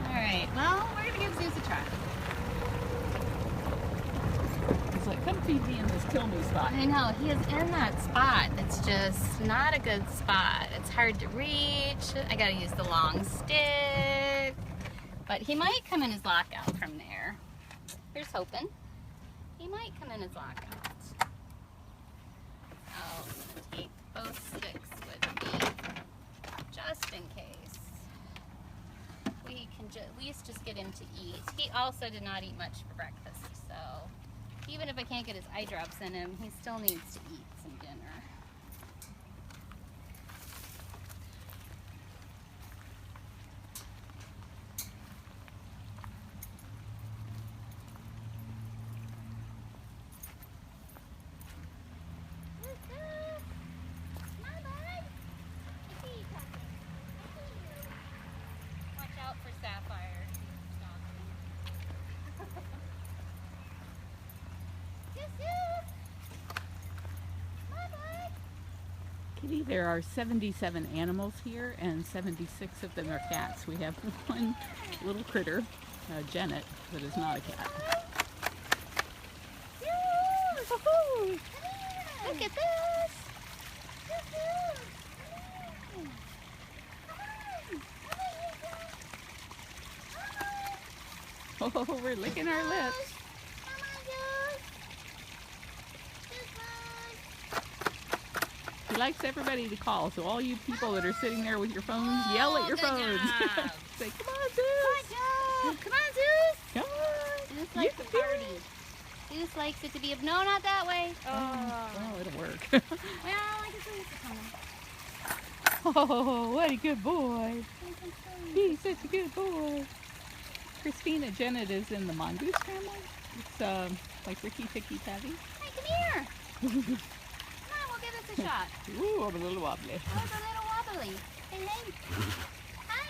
[SPEAKER 2] Alright, well, we're gonna give Zeus a try.
[SPEAKER 1] He's like, come feed me in this kill me spot.
[SPEAKER 2] I know, he is in that spot. It's just not a good spot. It's hard to reach. I gotta use the long stick. But he might come in his lockout from there. Here's hoping. He might come in his lockout. Oh, I'm gonna take both sticks with me, just in case. We can at least just get him to eat. He also did not eat much for breakfast, so even if I can't get his eye drops in him, he still needs to eat some dinner. Watch out for Sapphire.
[SPEAKER 1] Kitty, there are 77 animals here, and 76 of them are cats. We have one little critter, Janet, that is not a cat.
[SPEAKER 2] Woohoo! Look at this!
[SPEAKER 1] Oh, we're licking our lips. He likes everybody to call, so all you people that are sitting there with your phones, yell at your
[SPEAKER 2] good
[SPEAKER 1] phones.
[SPEAKER 2] job.
[SPEAKER 1] Say, come on, Zeus!
[SPEAKER 2] Come on, Zeus!
[SPEAKER 1] Come on!
[SPEAKER 2] Zeus likes to party. Zeus likes it to be no, not that way.
[SPEAKER 1] Well, it'll work.
[SPEAKER 2] Well, I can see Zeus coming.
[SPEAKER 1] Oh, what a good boy. He's such a good boy. Christina Janet is in the mongoose family. It's like Ricky Ticky Tavi.
[SPEAKER 2] Hey, come here! Come on, we'll give this a shot.
[SPEAKER 1] Ooh, I'm a little wobbly.
[SPEAKER 2] Oh, it's a little wobbly. Hey, hey. Hi.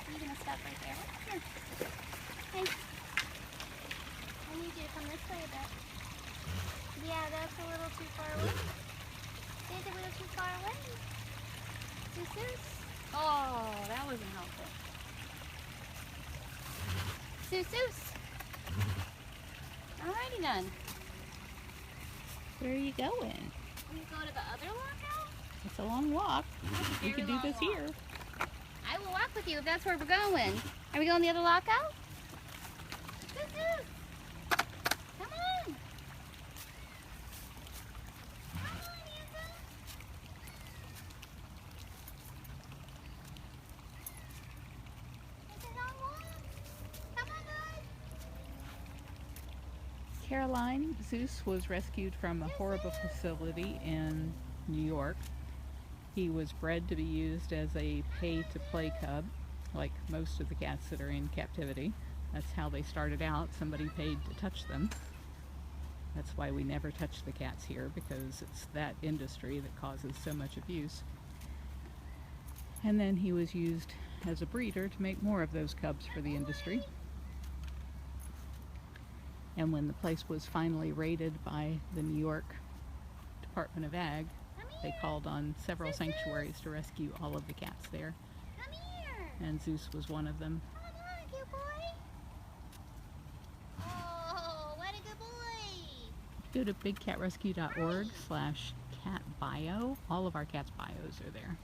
[SPEAKER 2] I'm gonna stop right there. Here. Hey. I need you to come this way a bit. Yeah, that's a little too far away. It's a little too far away. Zeus. Oh, that wasn't helpful. Zeus. Alrighty then.
[SPEAKER 1] Where are you going?
[SPEAKER 2] We go to the other lockout?
[SPEAKER 1] It's a long walk. We could do this here.
[SPEAKER 2] I will walk with you if that's where we're going. Are we going the other lockout? Zeus. Come on. Come on, Anza. It's a long walk. Come on, bud.
[SPEAKER 1] Caroline, Zeus was rescued from a horrible facility in New York. He was bred to be used as a pay-to-play cub, like most of the cats that are in captivity. That's how they started out. Somebody paid to touch them. That's why we never touch the cats here, because it's that industry that causes so much abuse. And then he was used as a breeder to make more of those cubs for the industry. And when the place was finally raided by the New York Department of Ag, they called on several sanctuaries to rescue all of the cats there.
[SPEAKER 2] Come here.
[SPEAKER 1] And Zeus was one of them.
[SPEAKER 2] Come on, cute boy. Oh, what a good boy.
[SPEAKER 1] Go to bigcatrescue.org/catbio. All of our cats' bios are there.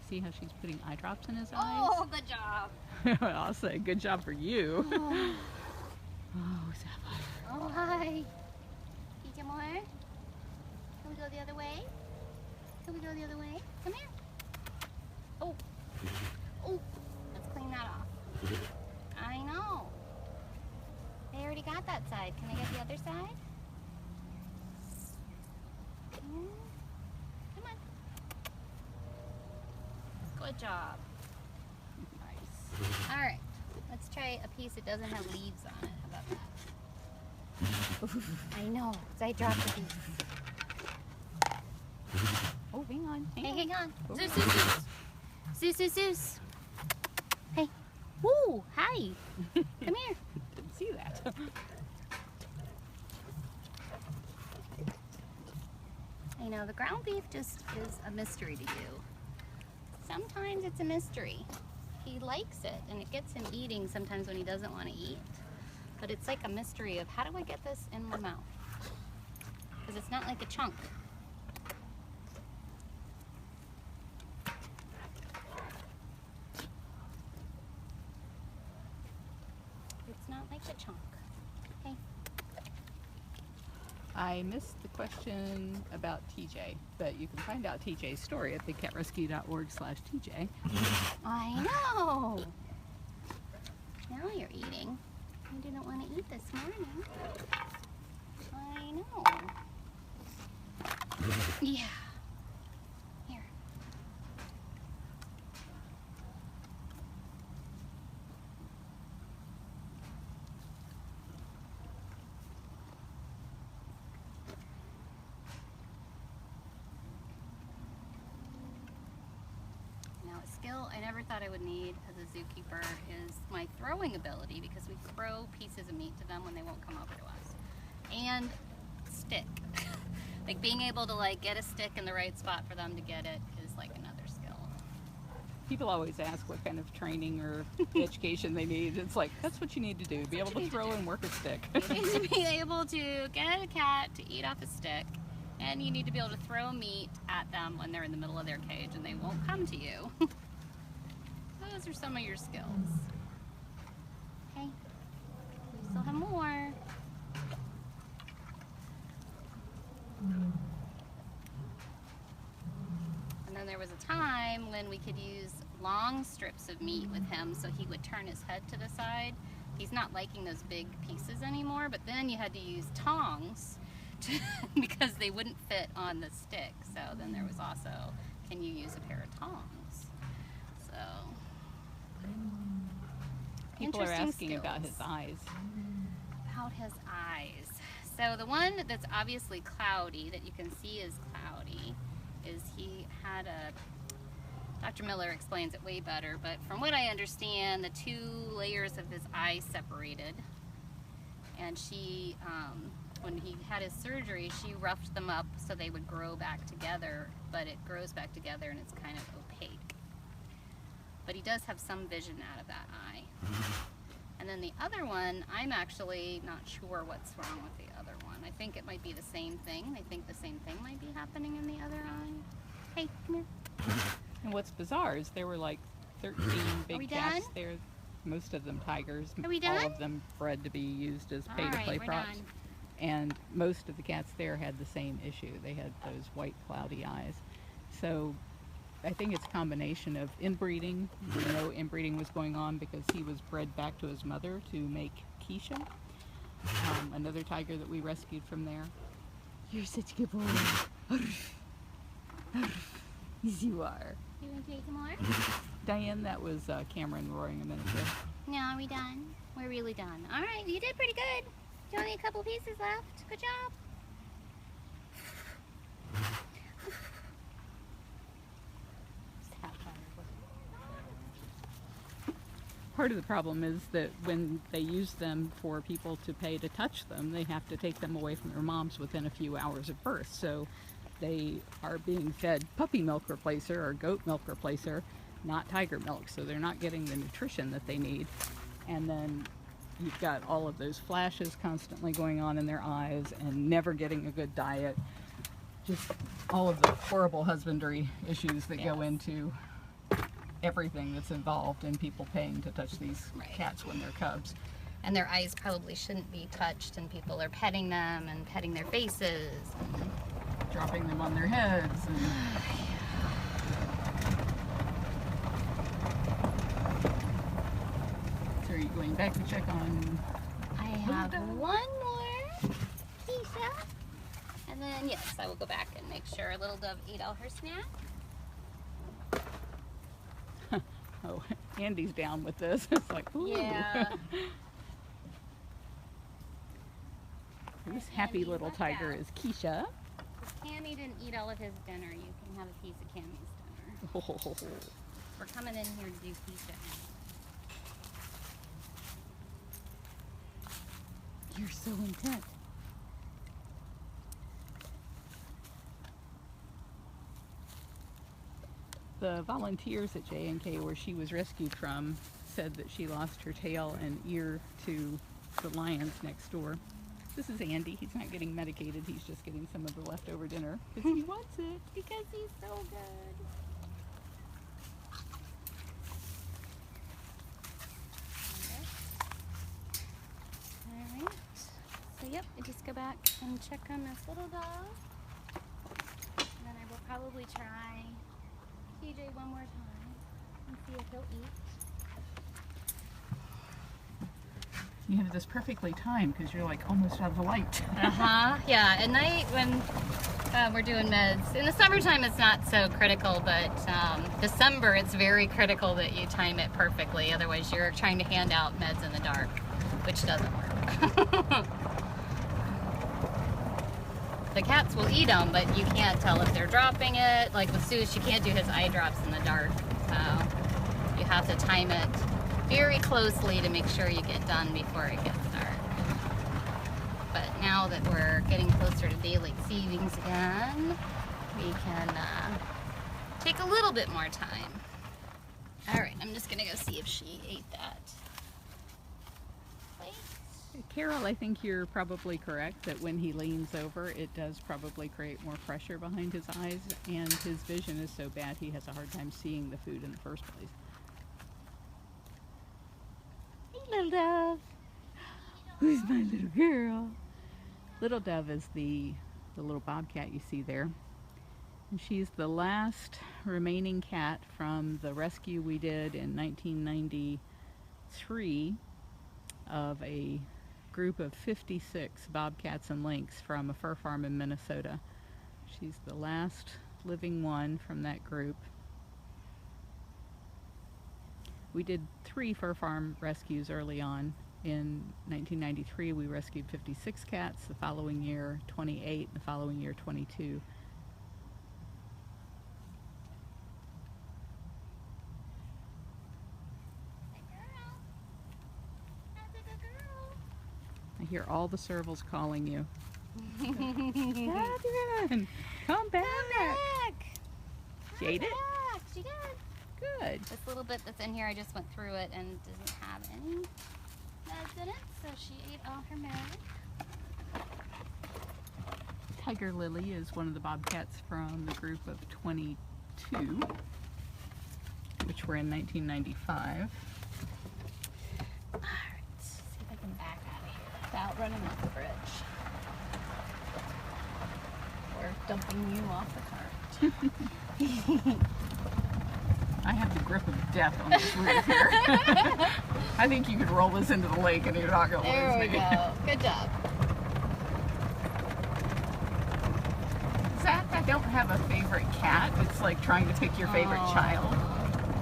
[SPEAKER 1] See how she's putting eye drops in his eyes?
[SPEAKER 2] Oh, good job.
[SPEAKER 1] I'll say good job for you.
[SPEAKER 2] Oh,
[SPEAKER 1] Oh, Sapphire.
[SPEAKER 2] oh hi. Eat more? Can we go the other way? Can we go the other way? Come here. Oh. Oh, let's clean that off. I know. They already got that side. Can I get the other side? Come on. Good job.
[SPEAKER 1] Nice.
[SPEAKER 2] All right. Let's try a piece that doesn't have leaves on it. How about that? I know. 'Cause I dropped a piece.
[SPEAKER 1] Oh, hang on.
[SPEAKER 2] Hey, hang on.
[SPEAKER 1] Oh.
[SPEAKER 2] Zeus, Zeus, Zeus. Zeus, Zeus, Zeus. Hey. Woo, hi. Come here.
[SPEAKER 1] Didn't see that.
[SPEAKER 2] I know, the ground beef just is a mystery to you. Sometimes it's a mystery. He likes it, and it gets him eating sometimes when he doesn't want to eat. But it's like a mystery of, how do I get this in my mouth? Because it's not like a chunk. It's not like a chunk. Okay.
[SPEAKER 1] I missed the question about TJ, but you can find out TJ's story at bigcatrescue.org/TJ.
[SPEAKER 2] I know. Now you're eating. You didn't want to eat this morning. I know. Yeah. Here. Now, a skill I never thought I would need as a zookeeper is my throwing ability, because we throw pieces of meat to them when they won't come over to us. And stick. Like being able to like get a stick in the right spot for them to get it is like another skill.
[SPEAKER 1] People always ask what kind of training or education they need. It's like, that's what you need to do. Be able to throw and work a stick.
[SPEAKER 2] You need to be able to get a cat to eat off a stick, and you need to be able to throw meat at them when they're in the middle of their cage and they won't come to you. Those are some of your skills. Okay, we still have more. And then there was a time when we could use long strips of meat with him, so he would turn his head to the side. He's not liking those big pieces anymore, but then you had to use tongs because they wouldn't fit on the stick. So then there was also, can you use a pair of tongs? So
[SPEAKER 1] People are
[SPEAKER 2] interesting
[SPEAKER 1] asking about his
[SPEAKER 2] skills.
[SPEAKER 1] eyes.
[SPEAKER 2] About his eyes. So the one that's obviously cloudy, that you can see is cloudy, is he had a, Dr. Miller explains it way better, but from what I understand, the two layers of his eye separated, and she, when he had his surgery, she roughed them up so they would grow back together, but it grows back together and it's kind of opaque. But he does have some vision out of that eye. And then the other one, I'm actually not sure what's wrong with the other one. I think it might be the same thing. I think the same thing might be happening in the other eye. Hey, come here.
[SPEAKER 1] And what's bizarre is there were like 13
[SPEAKER 2] we
[SPEAKER 1] big
[SPEAKER 2] done?
[SPEAKER 1] cats there. Most of them tigers.
[SPEAKER 2] Are we
[SPEAKER 1] All
[SPEAKER 2] done?
[SPEAKER 1] of them bred to be used as
[SPEAKER 2] All
[SPEAKER 1] pay-to-play
[SPEAKER 2] right, we're
[SPEAKER 1] props.
[SPEAKER 2] done.
[SPEAKER 1] And most of the cats there had the same issue. They had those white cloudy eyes. So I think it's a combination of inbreeding. We know inbreeding was going on because he was bred back to his mother to make Keisha, another tiger that we rescued from there. You're such a good boy. Yes, you are.
[SPEAKER 2] You want to take some more?
[SPEAKER 1] Diane, that was Cameron roaring a minute ago.
[SPEAKER 2] No, are we done? We're really done. All right, you did pretty good. You only a couple pieces left. Good job.
[SPEAKER 1] part of the problem is that when they use them for people to pay to touch them, they have to take them away from their moms within a few hours of birth. So they are being fed puppy milk replacer or goat milk replacer, not tiger milk. So they're not getting the nutrition that they need. And then you've got all of those flashes constantly going on in their eyes and never getting a good diet. Just all of the horrible husbandry issues that go into everything that's involved in people paying to touch these cats when they're cubs.
[SPEAKER 2] And their eyes probably shouldn't be touched, and people are petting them and petting their faces. And
[SPEAKER 1] dropping them on their heads. And so are you going back to check on...
[SPEAKER 2] I have one more, Keisha. And then, yes, I will go back and make sure Little Dove ate all her snack.
[SPEAKER 1] Oh, Andy's down with this. It's like, ooh.
[SPEAKER 2] Yeah.
[SPEAKER 1] This happy little tiger is Keisha.
[SPEAKER 2] If Cammy didn't eat all of his dinner, you can have a piece of Cammy's dinner. We're coming in here to do Keisha.
[SPEAKER 1] You're so intense. The volunteers at J&K, where she was rescued from, said that she lost her tail and ear to the lions next door. This is Andy. He's not getting medicated. He's just getting some of the leftover dinner because he wants it.
[SPEAKER 2] Because he's so good. Alright. So yep, I just go back and check on this little dog. And then I will probably try TJ one more time and see if he'll eat.
[SPEAKER 1] You have this perfectly timed because you're like almost out of the light.
[SPEAKER 2] Yeah, at night when we're doing meds. In the summertime it's not so critical, but December it's very critical that you time it perfectly. Otherwise you're trying to hand out meds in the dark, which doesn't work. The cats will eat them, but you can't tell if they're dropping it. Like with Seuss, you can't do his eye drops in the dark. So you have to time it very closely to make sure you get done before it gets dark. But now that we're getting closer to daylight savings again, we can take a little bit more time. All right, I'm just gonna go see if she ate that.
[SPEAKER 1] Carol, I think you're probably correct that when he leans over, it does probably create more pressure behind his eyes, and his vision is so bad he has a hard time seeing the food in the first place. Hey, Little Dove. Who's my little girl? Little Dove is the little bobcat you see there. And she's the last remaining cat from the rescue we did in 1993 of a group of 56 bobcats and lynx from a fur farm in Minnesota. She's the last living one from that group. We did 3 fur farm rescues early on. In 1993 we rescued 56 cats, the following year 28, the following year 22. I hear all the servals calling you. Kathryn, come back. She ate it?
[SPEAKER 2] She did.
[SPEAKER 1] Good.
[SPEAKER 2] This little bit that's in here, I just went through it and doesn't have any meds in it, so she ate all her meds.
[SPEAKER 1] Tiger Lily is one of the bobcats from the group of 22, which were in 1995.
[SPEAKER 2] Back out of here without running off the bridge or dumping you off the cart.
[SPEAKER 1] I have the grip of death on this roof here. I think you could roll this into the lake and you're not going to lose me.
[SPEAKER 2] There we go. Good job.
[SPEAKER 1] Zach, I don't have a favorite cat. It's like trying to pick your favorite child.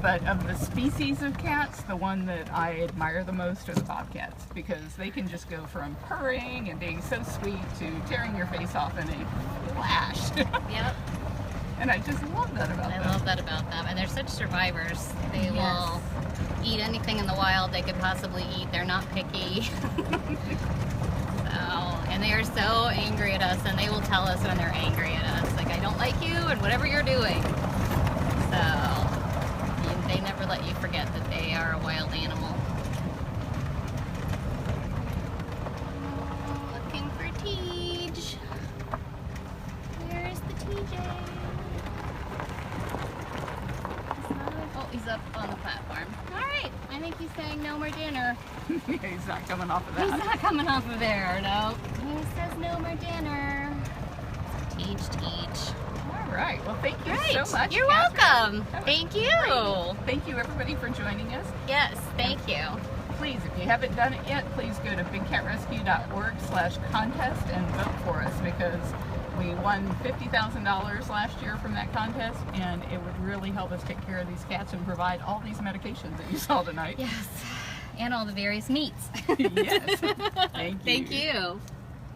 [SPEAKER 1] But of the species of cats, the one that I admire the most are the bobcats, because they can just go from purring and being so sweet to tearing your face off in a flash.
[SPEAKER 2] Yep.
[SPEAKER 1] And I just love that about them.
[SPEAKER 2] I love that about them. And they're such survivors. They will eat anything in the wild they could possibly eat. They're not picky. And they are so angry at us, and they will tell us when they're angry at us. Like, I don't like you and whatever you're doing. So, they never let you forget that they are a wild animal. Looking for Tej. Where's the TJ? Oh, he's up on the platform. Alright, I think he's saying no more dinner.
[SPEAKER 1] He's not coming off of that.
[SPEAKER 2] He's not coming off of there, no. He says no more dinner. Tej.
[SPEAKER 1] All right. Well, thank you so much.
[SPEAKER 2] You're
[SPEAKER 1] Kathryn.
[SPEAKER 2] welcome.
[SPEAKER 1] That was
[SPEAKER 2] Thank you.
[SPEAKER 1] great. Thank you, everybody, for joining us.
[SPEAKER 2] Yes, thank you.
[SPEAKER 1] Please, if you haven't done it yet, please go to bigcatrescue.org/contest and vote for us, because we won $50,000 last year from that contest, and it would really help us take care of these cats and provide all these medications that you saw tonight.
[SPEAKER 2] Yes, and all the various meats.
[SPEAKER 1] Yes. Thank you.
[SPEAKER 2] Thank you.